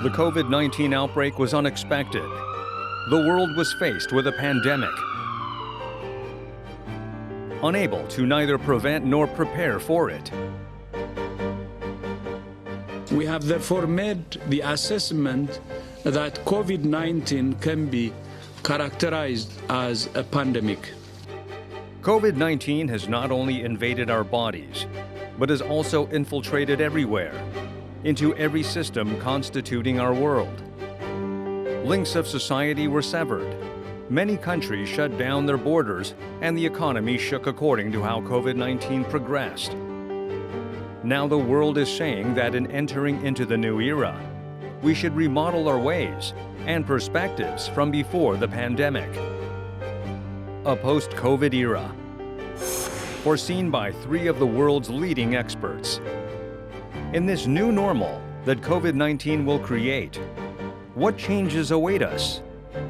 The COVID-19 outbreak was unexpected. The world was faced with a pandemic, unable to neither prevent nor prepare for it. We have therefore made the assessment that COVID-19 can be characterized as a pandemic. COVID-19 has not only invaded our bodies, but has also infiltrated everywhere, into every system constituting our world. Links of society were severed. Many countries shut down their borders, and the economy shook according to how COVID-19 progressed. Now the world is saying that in entering into the new era, we should remodel our ways and perspectives from before the pandemic. A post-COVID era, foreseen by 3 of the world's leading experts. In this new normal that COVID-19 will create, what changes await us?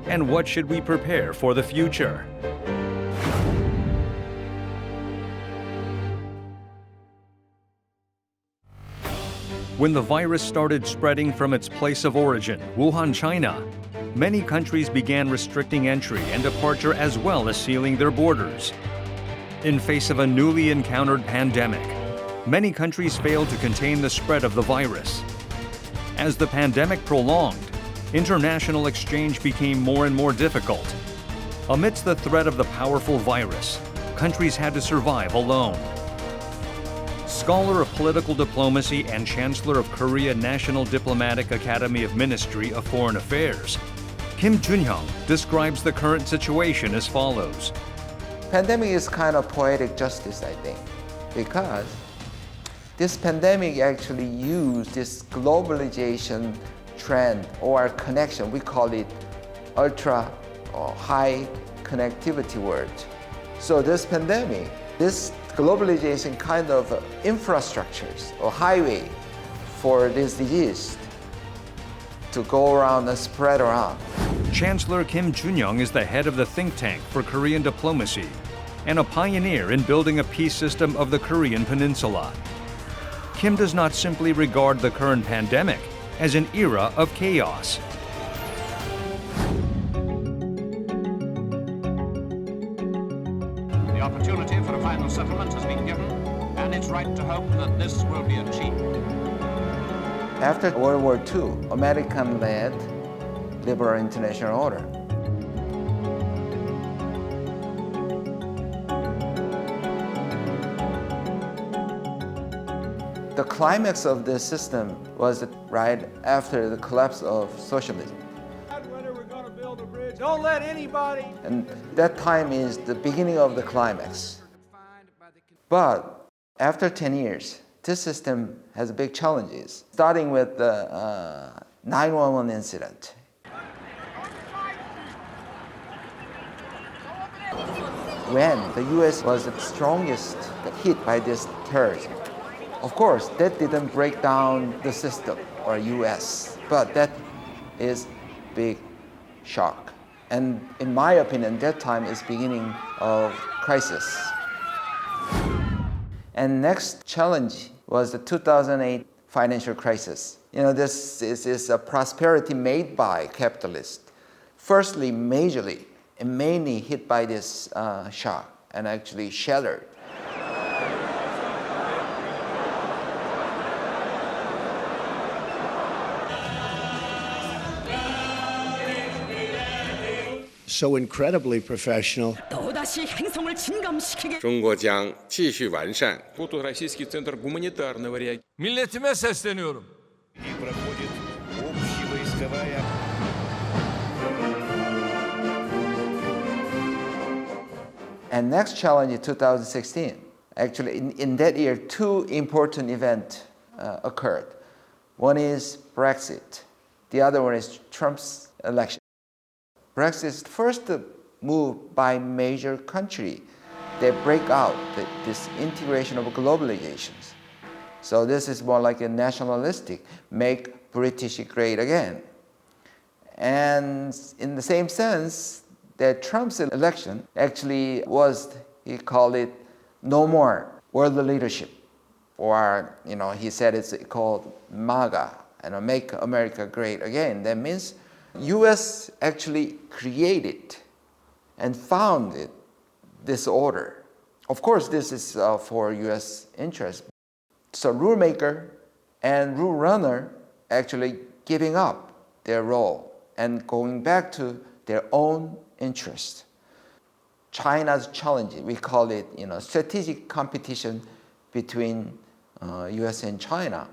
And what should we prepare for the future? When the virus started spreading from its place of origin, Wuhan, China, many countries began restricting entry and departure as well as sealing their borders. In face of a newly encountered pandemic, many countries failed to contain the spread of the virus. As the pandemic prolonged, international exchange became more and more difficult. Amidst the threat of the powerful virus, countries had to survive alone. Scholar of political diplomacy and Chancellor of Korea National Diplomatic Academy of Ministry of Foreign Affairs, Kim Joon-hyung describes the current situation as follows. Pandemic is kind of poetic justice, I think, because this pandemic actually used this globalization trend or connection. We call it ultra or high connectivity world. So this pandemic, this globalization kind of infrastructures or highway for this disease to go around and spread around. Chancellor Kim Joon-hyung is the head of the think tank for Korean diplomacy and a pioneer in building a peace system of the Korean peninsula. Kim does not simply regard the current pandemic as an era of chaos. The opportunity for a final settlement has been given, and it's right to hope that this will be achieved. After World War II, American-led liberal international order. The climax of this system was right after the collapse of socialism. We're going to build a bridge. Don't let anybody. And that time is the beginning of the climax. But after 10 years, this system has big challenges, starting with the 9/11 incident. When the US was the strongest hit by this terrorism. Of course, that didn't break down the system or US, but that is big shock. And in my opinion, that time is beginning of crisis. And next challenge was the 2008 financial crisis. You know, this is a prosperity made by capitalists. Firstly, majorly, and mainly hit by this shock and actually shattered. So incredibly professional. 중국将继续完善 Российский центр гуманитарного реагирования. Milletime sesleniyorum. And next challenge in 2016. Actually, in that year, 2 important events occurred. One is Brexit. The other one is Trump's election. Brexit is the first move by major country that break out this integration of globalizations. So this is more like a nationalistic, make British great again. And in the same sense, that Trump's election actually was, he called it, no more world leadership. Or, he said it's called MAGA, and make America great again. That means U.S. actually created and founded this order. Of course, this is for U.S. interest. So rule maker and rule runner actually giving up their role and going back to their own interest. China's challenge, we call it, strategic competition between U.S. and China.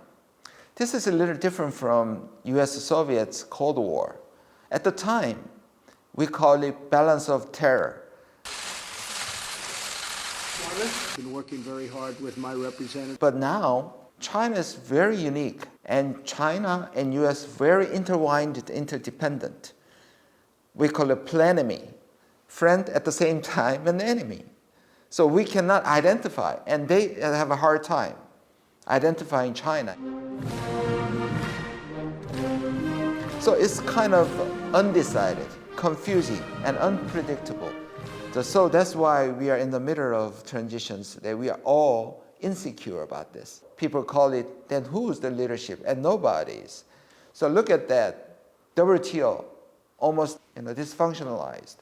This is a little different from U.S.-Soviet's Cold War. At the time, we call it balance of terror. I've been working very hard with my representative. But now, China is very unique, and China and U.S. very intertwined, interdependent. We call it plenemy, friend at the same time and enemy. So we cannot identify, and they have a hard time identifying China. So it's kind of undecided, confusing, and unpredictable. So that's why we are in the middle of transitions, that we are all insecure about this. People call it, then who's the leadership? And nobody's. So look at that. WTO, almost dysfunctionalized.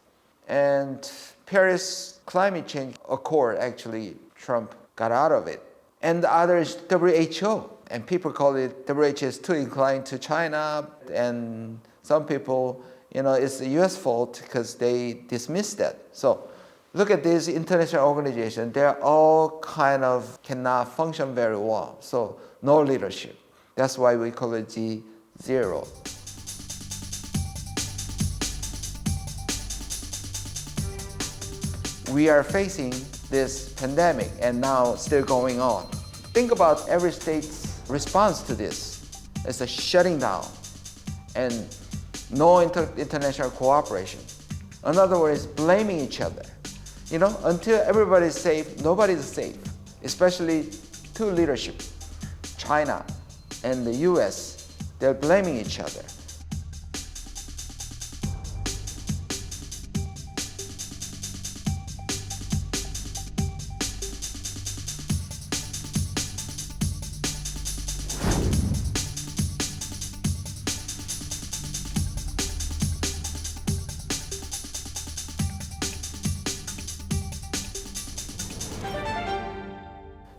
And Paris Climate Change Accord, actually, Trump got out of it. And the other is WHO. And people call it, WHO is too inclined to China. And some people, it's the US fault because they dismiss that. So look at these international organizations. They're all kind of cannot function very well. So no leadership. That's why we call it G0. We are facing this pandemic and now still going on. Think about every state's response to this. It's a shutting down and no international cooperation. In other words, blaming each other. Until everybody's safe, nobody's safe, especially two leadership, China and the US, they're blaming each other.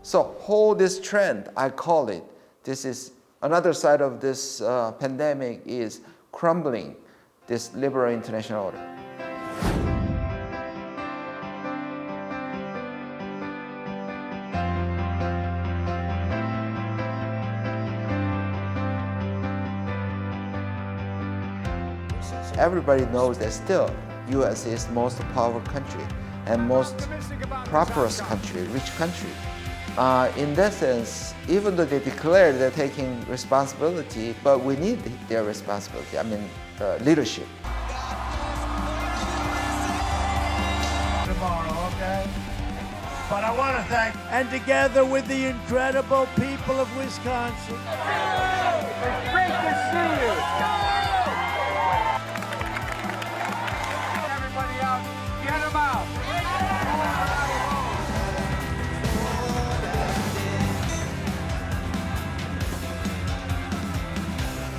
So hold this trend, I call it. This is another side of this pandemic is crumbling this liberal international order. Everybody knows that still U.S. is the most powerful country and most prosperous country, rich country. In that sense, even though they declare they're taking responsibility, but we need their responsibility, leadership. Tomorrow, okay? But I want to thank, and together with the incredible people of Wisconsin. It's great to see you. Everybody out, get them out.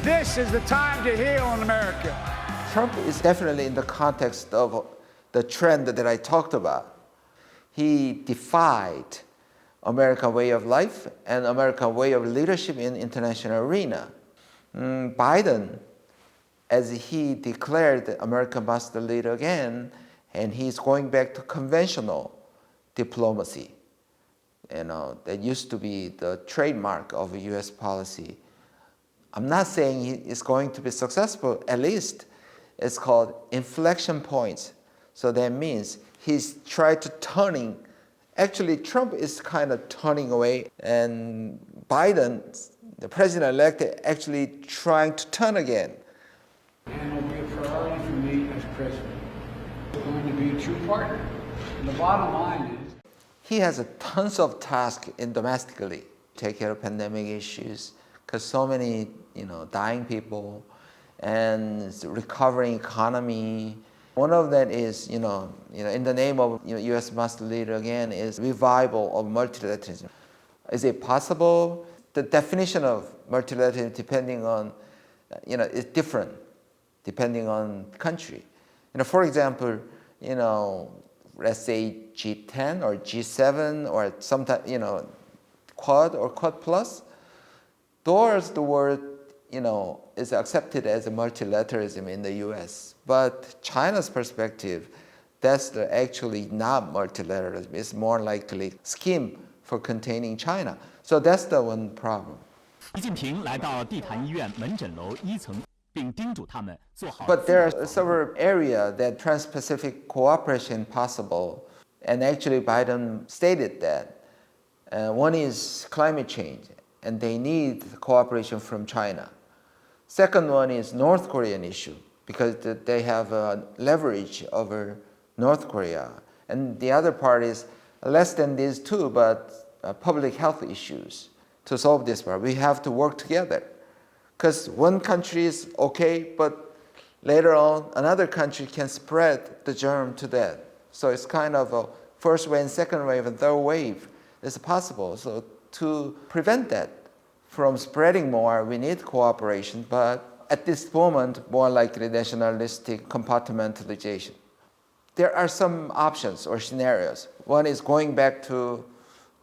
This is the time to heal in America. Trump is definitely in the context of the trend that I talked about. He defied American way of life and American way of leadership in international arena. Biden, as he declared that America must lead again, and he's going back to conventional diplomacy. That used to be the trademark of U.S. policy. I'm not saying it's going to be successful, at least it's called inflection points. So that means he's tried to turning. Actually, Trump is kind of turning away, and Biden, the president-elect, actually trying to turn again. And it'll be a priority for me as president. It's going to be a true partner. And the bottom line is, he has a tons of tasks domestically, take care of pandemic issues, because so many, dying people, and recovering economy. One of that is, in the name of U.S. must lead again, is revival of multilateralism. Is it possible? the definition of multilateralism depending on, is different depending on country. For example, let's say G10 or G7 or sometimes, Quad or Quad Plus, those the word, is accepted as a multilateralism in the US. But China's perspective, that's actually not multilateralism. It's more likely scheme for containing China. So that's the one problem. 习近平来到地坛医院门诊楼1层，并叮嘱他们做好。 But there are several areas that trans-Pacific cooperation possible, and actually Biden stated that. One is climate change, and they need cooperation from China. Second one is North Korean issue, because they have leverage over North Korea. And the other part is less than these two, but public health issues. To solve this problem, we have to work together. Because one country is okay, but later on, another country can spread the germ to that. So it's kind of a first wave, second wave, and third wave is possible. So to prevent that from spreading more, we need cooperation, but at this moment, more likely nationalistic compartmentalization. There are some options or scenarios. One is going back to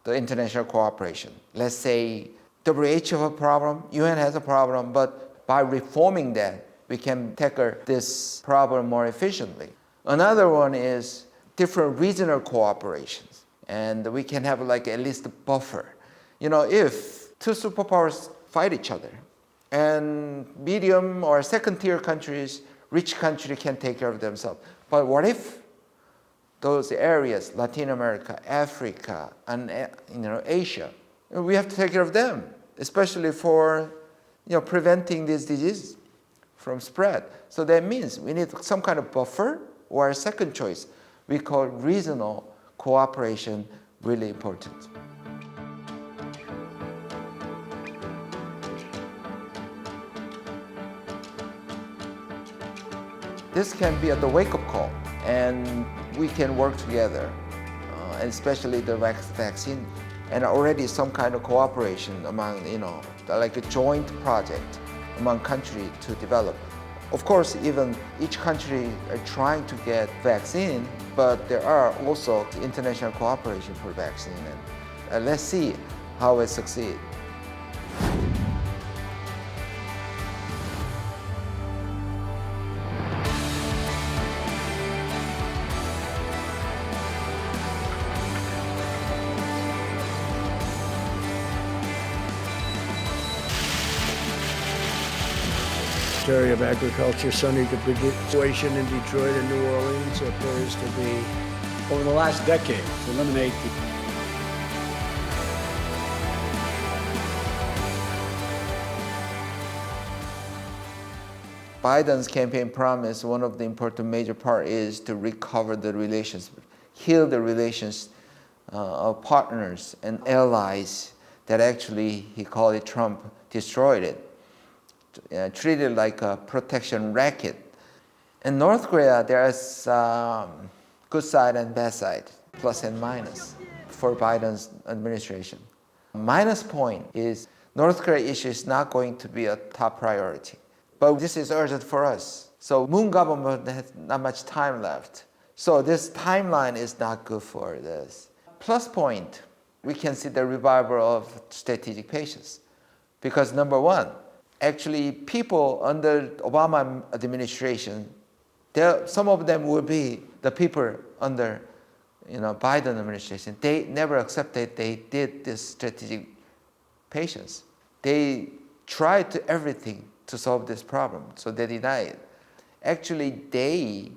the international cooperation. Let's say WHO has a problem, UN has a problem, but by reforming that, we can tackle this problem more efficiently. Another one is different regional cooperations, and we can have like at least a buffer. If two superpowers fight each other, and medium or second-tier countries, rich countries can take care of themselves. But what if those areas, Latin America, Africa, and Asia, we have to take care of them, especially for preventing this disease from spread. So that means we need some kind of buffer, or a second choice we call regional cooperation, really important. This can be the wake-up call, and we can work together, especially the vaccine, and already some kind of cooperation among, like a joint project among countries to develop. Of course, even each country are trying to get vaccine, but there are also international cooperation for vaccine, and let's see how it succeeds. Secretary of Agriculture Sonny the situation in Detroit and New Orleans appears to be Over the last decade, to eliminate the Biden's campaign promise, one of the important major part is to recover the relations, heal the relations of partners and allies that actually, he called it, Trump destroyed it. Treated like a protection racket. In North Korea, there's good side and bad side, plus and minus for Biden's administration. Minus point is North Korea issue is not going to be a top priority. But this is urgent for us. So Moon government has not much time left. So this timeline is not good for this. Plus point, we can see the revival of strategic patience. Because number one, actually people under Obama administration, some of them will be the people under Biden administration. They never accepted they did this strategic patience. They tried everything to solve this problem, so they deny it. Actually, they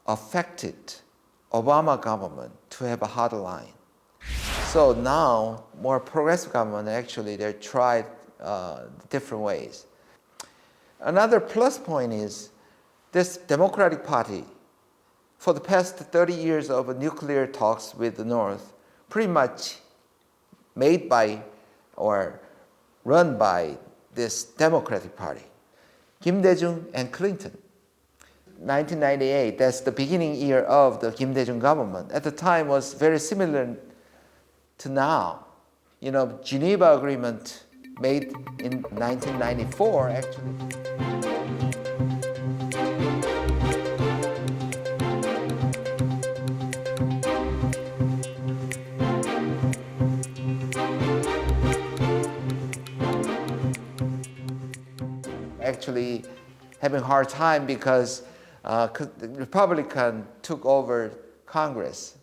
affected Obama government to have a hard line. So now, more progressive government, actually, they tried different ways. Another plus point is this Democratic Party, for the past 30 years of nuclear talks with the North, pretty much made by or run by this Democratic Party, Kim Dae-jung and Clinton. 1998, that's the beginning year of the Kim Dae-jung government. At the time was very similar to now. Geneva Agreement made in 1994 actually. Actually having a hard time because the Republican took over Congress.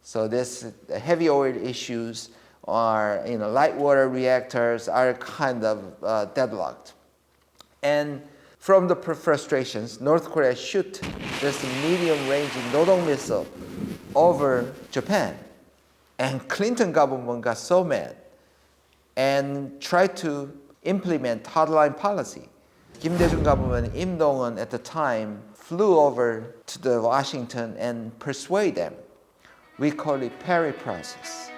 So this heavy oil issues or light water reactors are kind of deadlocked. And from the frustrations, North Korea shoot this medium-range Nodong missile over Japan. And Clinton government got so mad and tried to implement hardline policy. Kim Dae-jung government, Im Dong-un at the time, flew over to the Washington and persuade them. We call it Perry process.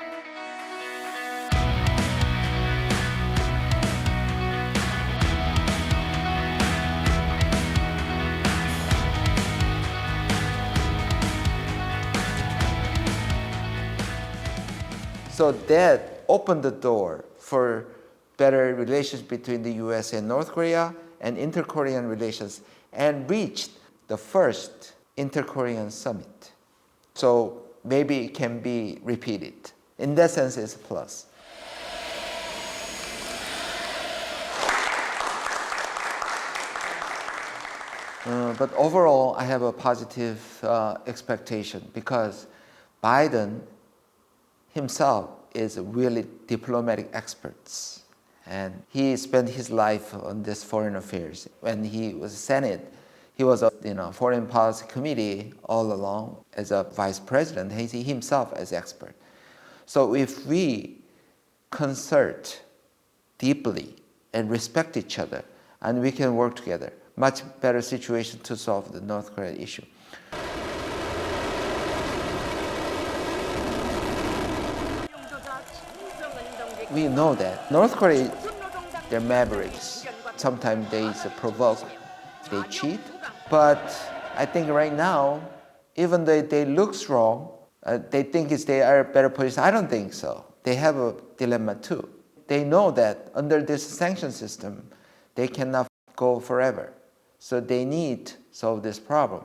So that opened the door for better relations between the US and North Korea and inter-Korean relations, and reached the first inter-Korean summit. So maybe it can be repeated. In that sense, it's a plus. But overall, I have a positive expectation because Biden himself is a really diplomatic expert. And he spent his life on this foreign affairs. When he was Senate, he was a foreign policy committee all along as a vice president. He himself as expert. So if we concert deeply and respect each other, and we can work together, much better situation to solve the North Korea issue. We know that North Korea, they're mavericks. Sometimes they provoke, they cheat. But I think right now, even though they look strong, they think they are a better position. I don't think so. They have a dilemma too. They know that under this sanction system, they cannot go forever. So they need to solve this problem.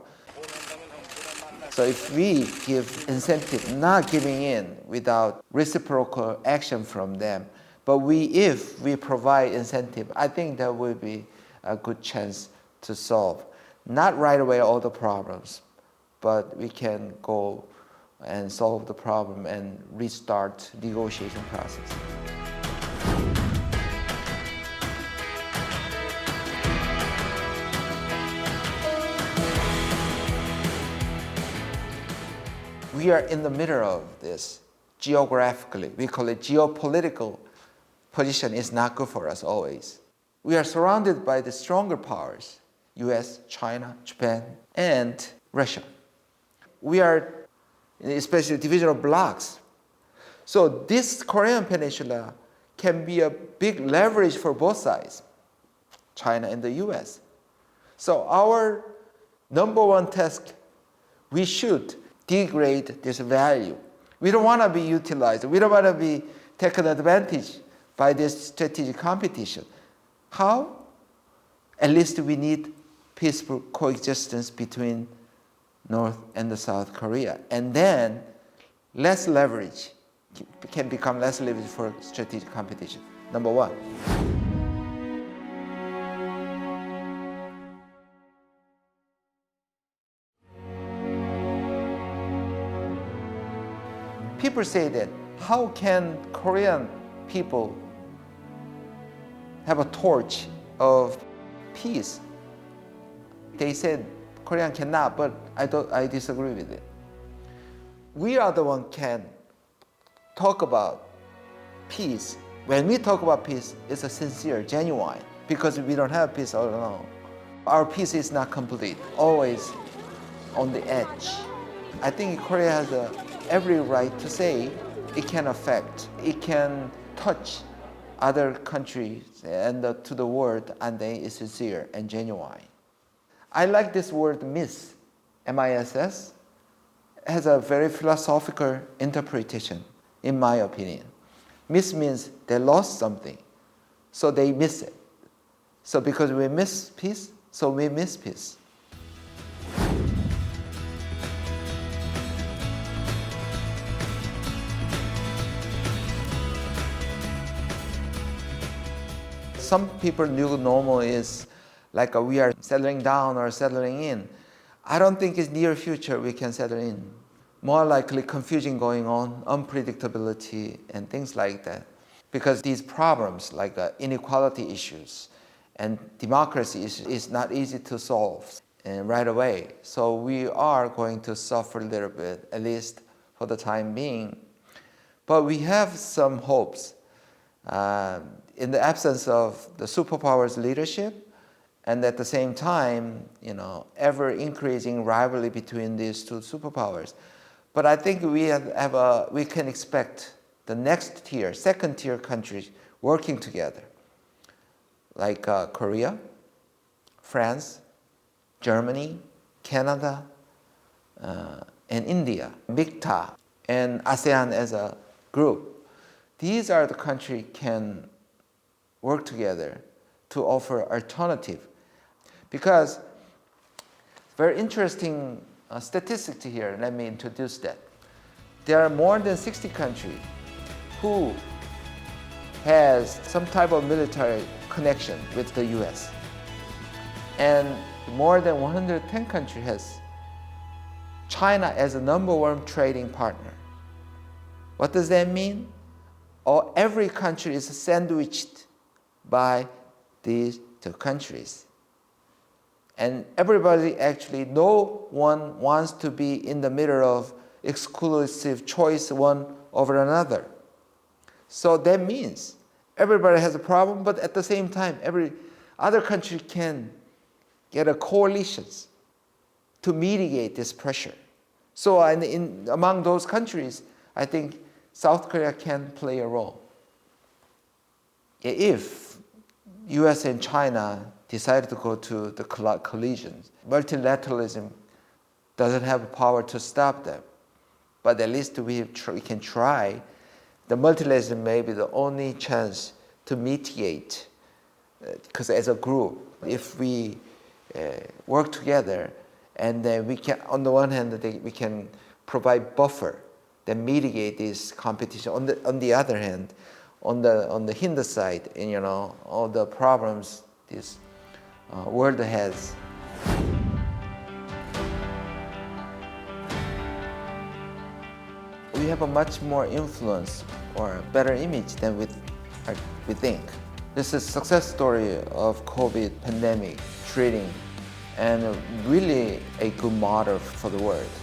So if we give incentive, not giving in without reciprocal action from them, but if we provide incentive, I think that will be a good chance to solve. Not right away all the problems, but we can go and solve the problem and restart negotiation process. We are in the middle of this geographically. We call it geopolitical position is not good for us always. We are surrounded by the stronger powers, US, China, Japan, and Russia. We are especially divisional blocks. So this Korean peninsula can be a big leverage for both sides, China and the US. So our number one task, we should degrade this value. We don't want to be utilized. We don't want to be taken advantage by this strategic competition. How? At least we need peaceful coexistence between North and the South Korea. And then less leverage can become less leverage for strategic competition. Number one. People say that, how can Korean people have a torch of peace? They said Korean cannot, but I disagree with it. We are the one can talk about peace. When we talk about peace, it's a sincere, genuine, because we don't have peace all along. Our peace is not complete, always on the edge. I think Korea has every right to say it can affect, it can touch other countries and to the world, and they is sincere and genuine. I like this word miss, M-I-S-S, has a very philosophical interpretation, in my opinion. Miss means they lost something, so they miss it. So because we miss peace, so we miss peace. Some people new normal is like we are settling down or settling in. I don't think it's near future we can settle in. More likely confusion going on, unpredictability, and things like that. Because these problems like inequality issues and democracy issues is not easy to solve right away. So we are going to suffer a little bit, at least for the time being. But we have some hopes. In the absence of the superpowers' leadership, and at the same time, ever increasing rivalry between these two superpowers. But I think we can expect the next tier, second tier countries working together, like Korea, France, Germany, Canada, and India, MICTA, and ASEAN as a group. These are the countries can work together to offer alternative. Because very interesting statistic here, let me introduce that. There are more than 60 countries who has some type of military connection with the US. And more than 110 countries has China as a #1 trading partner. What does that mean? Every country is sandwiched by these two countries. And everybody actually, no one wants to be in the middle of exclusive choice one over another. So that means everybody has a problem, but at the same time, every other country can get a coalitions to mitigate this pressure. So among those countries, I think South Korea can play a role. If US and China decide to go to the collisions, multilateralism doesn't have power to stop them. But at least we can try. The multilateralism may be the only chance to mitigate, because as a group, if we work together, and then we can, on the one hand, we can provide buffer that mitigate this competition. On the other hand, on the hinder side, and all the problems this world has. We have a much more influence or a better image than we think. This is a success story of COVID pandemic treating, and really a good model for the world.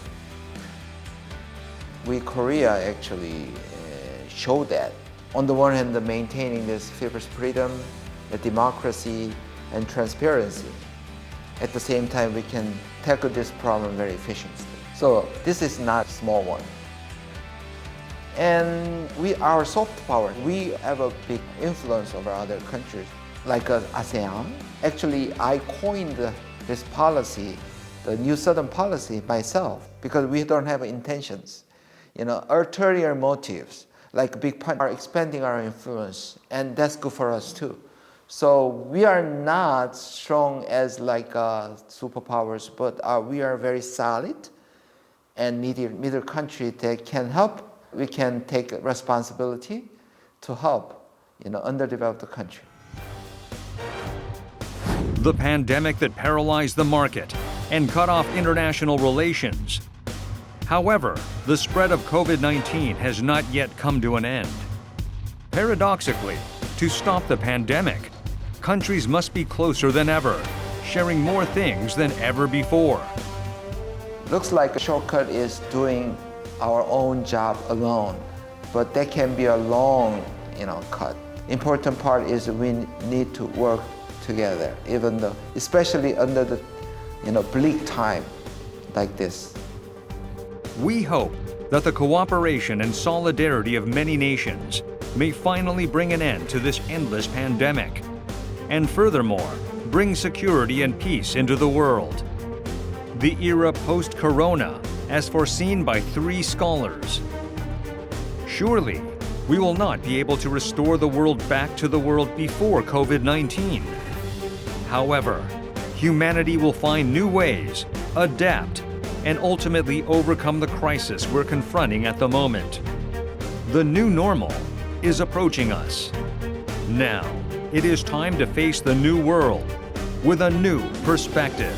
Korea actually showed that. On the one hand, maintaining this freedom, the democracy, and transparency. At the same time, we can tackle this problem very efficiently. So this is not a small one. And our soft power, we have a big influence over other countries, like ASEAN. Actually, I coined this policy, the New Southern policy, myself, because we don't have intentions. Ulterior motives, like big part, are expanding our influence, and that's good for us too. So we are not strong as like superpowers, but we are very solid and middle country that can help. We can take responsibility to help, underdeveloped country. The pandemic that paralyzed the market and cut off international relations. However, the spread of COVID-19 has not yet come to an end. Paradoxically, to stop the pandemic, countries must be closer than ever, sharing more things than ever before. Looks like a shortcut is doing our own job alone, but that can be a long, cut. Important part is we need to work together, especially under the, bleak time like this. We hope that the cooperation and solidarity of many nations may finally bring an end to this endless pandemic, and furthermore, bring security and peace into the world. The era post-corona, as foreseen by 3 scholars. Surely, We will not be able to restore the world back to the world before COVID-19. However, humanity will find new ways, adapt, and ultimately overcome the crisis we're confronting at the moment. The new normal is approaching us. Now, it is time to face the new world with a new perspective.